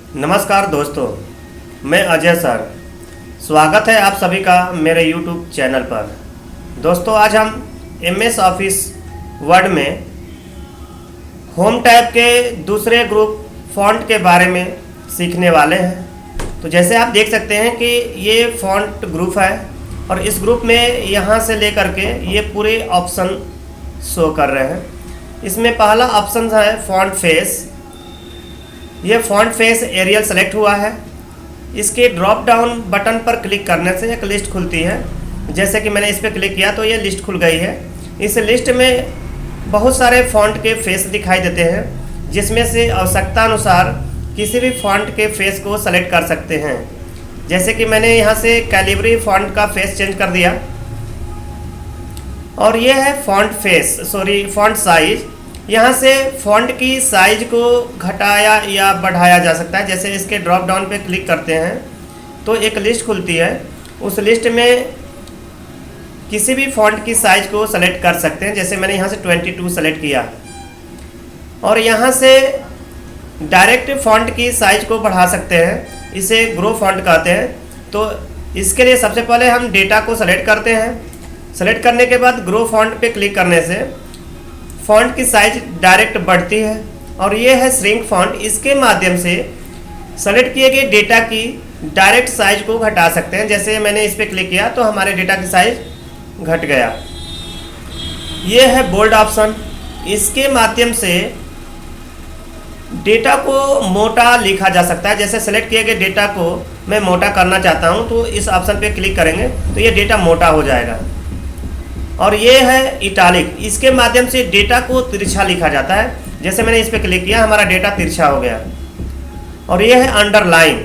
नमस्कार दोस्तों, मैं अजय सर। स्वागत है आप सभी का मेरे YouTube चैनल पर। दोस्तों, आज हम MS ऑफिस वर्ड में होम टैब के दूसरे ग्रुप फ़ॉन्ट के बारे में सीखने वाले हैं। तो जैसे आप देख सकते हैं कि ये फ़ॉन्ट ग्रुप है और इस ग्रुप में यहाँ से लेकर के ये पूरे ऑप्शन शो कर रहे हैं। इसमें पहला ऑप्शन है फ़ॉन्ट फेस। ये फ़ॉन्ट फेस एरियल सेलेक्ट हुआ है। इसके ड्रॉप डाउन बटन पर क्लिक करने से एक लिस्ट खुलती है। जैसे कि मैंने इस पर क्लिक किया तो ये लिस्ट खुल गई है। इस लिस्ट में बहुत सारे फ़ॉन्ट के फेस दिखाई देते हैं, जिसमें से आवश्यकता अनुसार किसी भी फ़ॉन्ट के फेस को सेलेक्ट कर सकते हैं। जैसे कि मैंने यहाँ से कैलिब्री फ़ॉन्ट का फेस चेंज कर दिया और ये है फ़ॉन्ट साइज़। यहाँ से फ़ॉन्ट की साइज को घटाया या बढ़ाया जा सकता है। जैसे इसके ड्रॉप डाउन पे क्लिक करते हैं तो एक लिस्ट खुलती है। उस लिस्ट में किसी भी फ़ॉन्ट की साइज को सेलेक्ट कर सकते हैं। जैसे मैंने यहाँ से 22 सेलेक्ट किया और यहाँ से डायरेक्ट फ़ॉन्ट की साइज को बढ़ा सकते हैं। इसे ग्रो फ़ॉन्ट कहते हैं। तो इसके लिए सबसे पहले हम डेटा को सेलेक्ट करते हैं। सेलेक्ट करने के बाद ग्रो फ़ॉन्ट पे क्लिक करने से फ़ॉन्ट की साइज डायरेक्ट बढ़ती है। और ये है श्रिंक फ़ॉन्ट। इसके माध्यम से सेलेक्ट किए गए डेटा की डायरेक्ट साइज को घटा सकते हैं। जैसे मैंने इस पर क्लिक किया तो हमारे डेटा की साइज घट गया। ये है बोल्ड ऑप्शन। इसके माध्यम से डेटा को मोटा लिखा जा सकता है। जैसे सेलेक्ट किए गए डेटा को मैं मोटा करना चाहता हूँ तो इस ऑप्शन पे क्लिक करेंगे तो ये डेटा मोटा हो जाएगा। और ये है इटालिक। इसके माध्यम से डेटा को तिरछा लिखा जाता है। जैसे मैंने इस पर क्लिक किया, हमारा डेटा तिरछा हो गया। और ये है अंडरलाइन।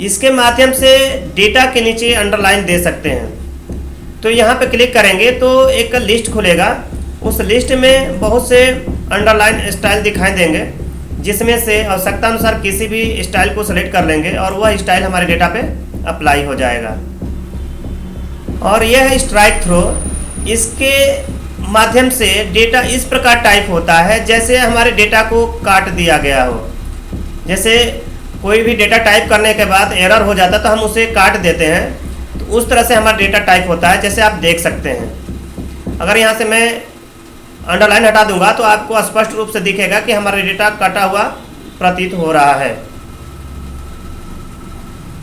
इसके माध्यम से डेटा के नीचे अंडरलाइन दे सकते हैं। तो यहाँ पे क्लिक करेंगे तो एक लिस्ट खुलेगा। उस लिस्ट में बहुत से अंडरलाइन स्टाइल दिखाई देंगे, जिसमें से आवश्यकता अनुसार किसी भी स्टाइल को सेलेक्ट कर लेंगे और वह स्टाइल हमारे डेटा पे अप्लाई हो जाएगा। और यह है स्ट्राइक थ्रो। इसके माध्यम से डेटा इस प्रकार टाइप होता है जैसे हमारे डेटा को काट दिया गया हो। जैसे कोई भी डेटा टाइप करने के बाद एरर हो जाता है तो हम उसे काट देते हैं। तो उस तरह से हमारा डेटा टाइप होता है, जैसे आप देख सकते हैं। अगर यहाँ से मैं अंडरलाइन हटा दूंगा तो आपको स्पष्ट रूप से दिखेगा कि हमारा डेटा कटा हुआ प्रतीत हो रहा है।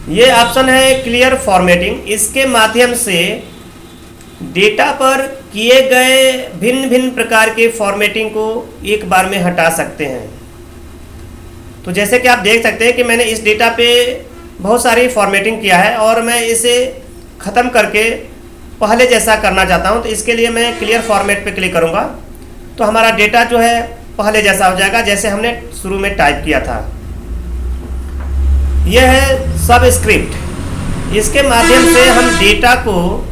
ये ऑप्शन है क्लियर फॉर्मेटिंग। इसके माध्यम से डेटा पर किए गए भिन्न भिन्न प्रकार के फॉर्मेटिंग को एक बार में हटा सकते हैं। तो जैसे कि आप देख सकते हैं कि मैंने इस डेटा पे बहुत सारी फॉर्मेटिंग किया है और मैं इसे ख़त्म करके पहले जैसा करना चाहता हूं। तो इसके लिए मैं क्लियर फॉर्मेट पे क्लिक करूंगा तो हमारा डेटा जो है पहले जैसा हो जाएगा, जैसे हमने शुरू में टाइप किया था। यह है सबस्क्रिप्ट। इसके माध्यम से हम डेटा को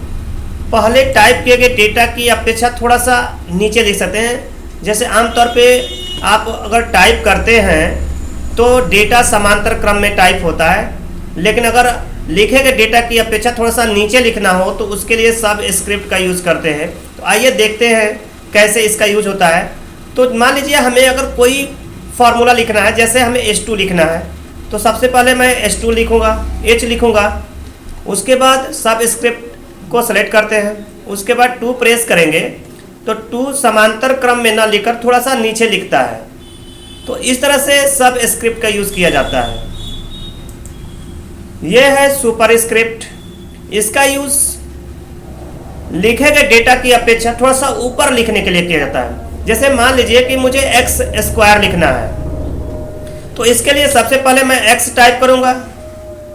पहले टाइप किए गए डेटा की अपेक्षा थोड़ा सा नीचे लिख सकते हैं। जैसे आमतौर पे आप अगर टाइप करते हैं तो डेटा समांतर क्रम में टाइप होता है, लेकिन अगर लिखे गए डेटा की अपेक्षा थोड़ा सा नीचे लिखना हो तो उसके लिए सब स्क्रिप्ट का यूज़ करते हैं। तो आइए देखते हैं कैसे इसका यूज होता है। तो मान लीजिए हमें अगर कोई फार्मूला लिखना है, जैसे हमें H2 लिखना है, तो सबसे पहले मैं H2 लिखूँगा, H लिखूँगा। उसके बाद सब स्क्रिप्ट को सेलेक्ट करते हैं। उसके बाद 2 प्रेस करेंगे तो 2 समांतर क्रम में ना लिखकर थोड़ा सा नीचे लिखता है। तो इस तरह से सब स्क्रिप्ट का यूज़ किया जाता है। यह है सुपर स्क्रिप्ट। इसका यूज़ लिखे गए डेटा की अपेक्षा थोड़ा सा ऊपर लिखने के लिए किया जाता है। जैसे मान लीजिए कि मुझे x स्क्वायर लिखना है, तो इसके लिए सबसे पहले मैं x टाइप करूँगा।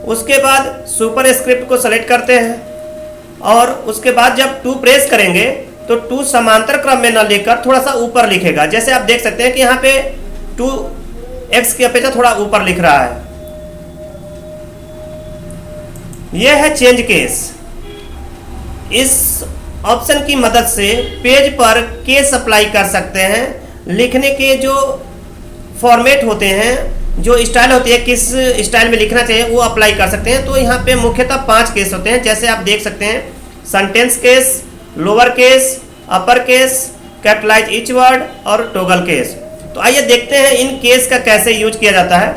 उसके बाद सुपर स्क्रिप्ट को सेलेक्ट करते हैं और उसके बाद जब 2 प्रेस करेंगे तो 2 समांतर क्रम में न लिखकर थोड़ा सा ऊपर लिखेगा। जैसे आप देख सकते हैं कि यहाँ पे 2x की अपेक्षा थोड़ा ऊपर लिख रहा है। यह है चेंज केस। इस ऑप्शन की मदद से पेज पर केस अप्लाई कर सकते हैं। लिखने के जो फॉर्मेट होते हैं, जो स्टाइल होती है, किस स्टाइल में लिखना चाहिए वो अप्लाई कर सकते हैं। तो यहाँ पे मुख्यतः 5 केस होते हैं। जैसे आप देख सकते हैं, sentence case, lower case, upper case, capitalise each word और टॉगल केस। तो आइए देखते हैं इन केस का कैसे यूज किया जाता है।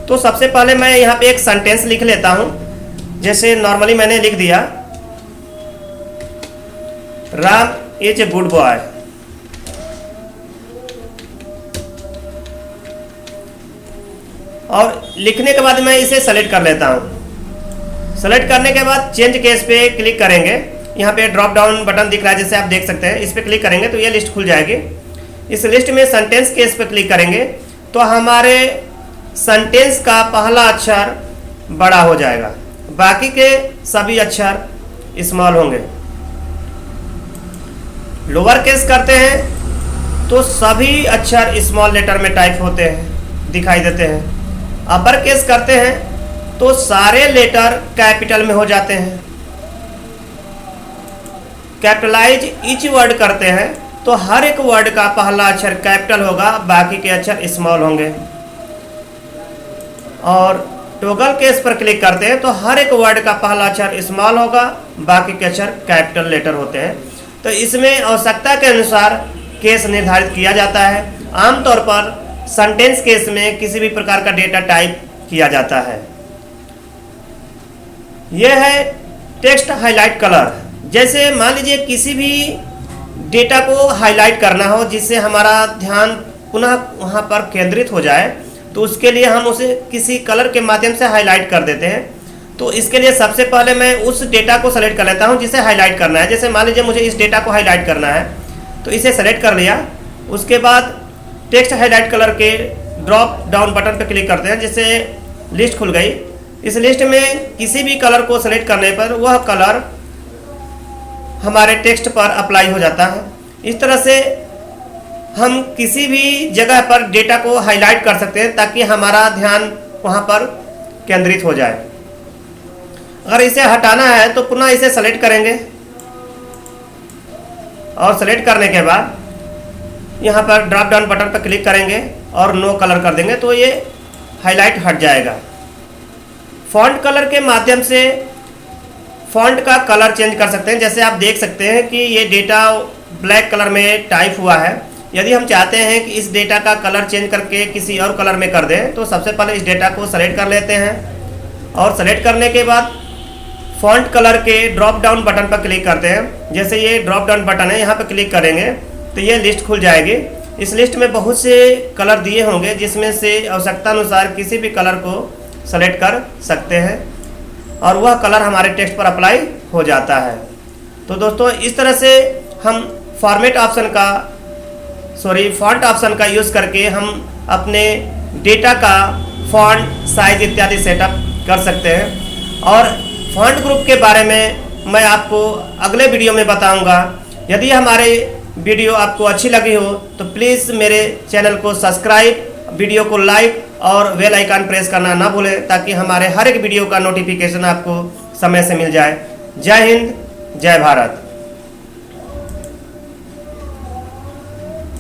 तो सबसे पहले मैं यहाँ पे एक सेंटेंस लिख लेता हूँ, जैसे नॉर्मली मैंने लिख दिया, Ram is a good boy. और लिखने के बाद मैं इसे सेलेक्ट कर लेता हूँ। सेलेक्ट करने के बाद चेंज केस पे क्लिक करेंगे। यहाँ पे ड्रॉप डाउन बटन दिख रहा है, जैसे आप देख सकते हैं। इस पर क्लिक करेंगे तो ये लिस्ट खुल जाएगी। इस लिस्ट में सेंटेंस केस पे क्लिक करेंगे तो हमारे सेंटेंस का पहला अक्षर बड़ा हो जाएगा, बाकी के सभी अक्षर स्मॉल होंगे। लोअर केस करते हैं तो सभी अक्षर स्मॉल लेटर में टाइप होते हैं, दिखाई देते हैं। अपर केस करते हैं तो सारे लेटर कैपिटल में हो जाते हैं। कैपिटलाइज ईच वर्ड करते हैं तो हर एक वर्ड का पहला अक्षर कैपिटल होगा, बाकी के अक्षर स्मॉल होंगे। और टॉगल केस पर क्लिक करते हैं तो हर एक वर्ड का पहला अक्षर स्मॉल होगा, बाकी के अक्षर कैपिटल लेटर होते हैं। तो इसमें आवश्यकता के अनुसार केस निर्धारित किया जाता है। आमतौर पर सेंटेंस केस में किसी भी प्रकार का डेटा टाइप किया जाता है। यह है टेक्स्ट हाईलाइट कलर। जैसे मान लीजिए किसी भी डेटा को हाईलाइट करना हो जिससे हमारा ध्यान पुनः वहाँ पर केंद्रित हो जाए, तो उसके लिए हम उसे किसी कलर के माध्यम से हाईलाइट कर देते हैं। तो इसके लिए सबसे पहले मैं उस डेटा को सेलेक्ट कर लेता हूँ जिसे हाईलाइट करना है। जैसे मान लीजिए मुझे इस डेटा को हाईलाइट करना है, तो इसे सेलेक्ट कर लिया। उसके बाद टेक्स्ट हाईलाइट कलर के ड्रॉप डाउन बटन पर क्लिक करते हैं, जिससे लिस्ट खुल गई। इस लिस्ट में किसी भी कलर को सेलेक्ट करने पर वह कलर हमारे टेक्स्ट पर अप्लाई हो जाता है। इस तरह से हम किसी भी जगह पर डेटा को हाईलाइट कर सकते हैं ताकि हमारा ध्यान वहाँ पर केंद्रित हो जाए। अगर इसे हटाना है तो पुनः इसे सेलेक्ट करेंगे और सेलेक्ट करने के बाद यहाँ पर ड्रॉप डाउन बटन पर क्लिक करेंगे और नो कलर कर देंगे तो ये हाईलाइट हट जाएगा। फॉन्ट कलर के माध्यम से फॉन्ट का कलर चेंज कर सकते हैं। जैसे आप देख सकते हैं कि ये डेटा ब्लैक कलर में टाइप हुआ है। यदि हम चाहते हैं कि इस डेटा का कलर चेंज करके किसी और कलर में कर दें, तो सबसे पहले इस डेटा को सेलेक्ट कर लेते हैं और सेलेक्ट करने के बाद फॉन्ट कलर के ड्रॉप डाउन बटन पर क्लिक करते हैं। जैसे ये ड्रॉप डाउन बटन है, यहाँ पर क्लिक करेंगे तो ये लिस्ट खुल जाएगी। इस लिस्ट में बहुत से कलर दिए होंगे, जिसमें से आवश्यकता अनुसार किसी भी कलर को सेलेक्ट कर सकते हैं और वह कलर हमारे टेक्स्ट पर अप्लाई हो जाता है। तो दोस्तों, इस तरह से हम फॉर्मेट ऑप्शन का फॉन्ट ऑप्शन का यूज़ करके हम अपने डेटा का फॉन्ट साइज इत्यादि सेटअप कर सकते हैं। और फॉन्ट ग्रुप के बारे में मैं आपको अगले वीडियो में बताऊंगा। यदि हमारे वीडियो आपको अच्छी लगी हो तो प्लीज़ मेरे चैनल को सब्सक्राइब, वीडियो को लाइक और बेल आइकन प्रेस करना ना भूलें, ताकि हमारे हर एक वीडियो का नोटिफिकेशन आपको समय से मिल जाए। जय हिंद, जय भारत।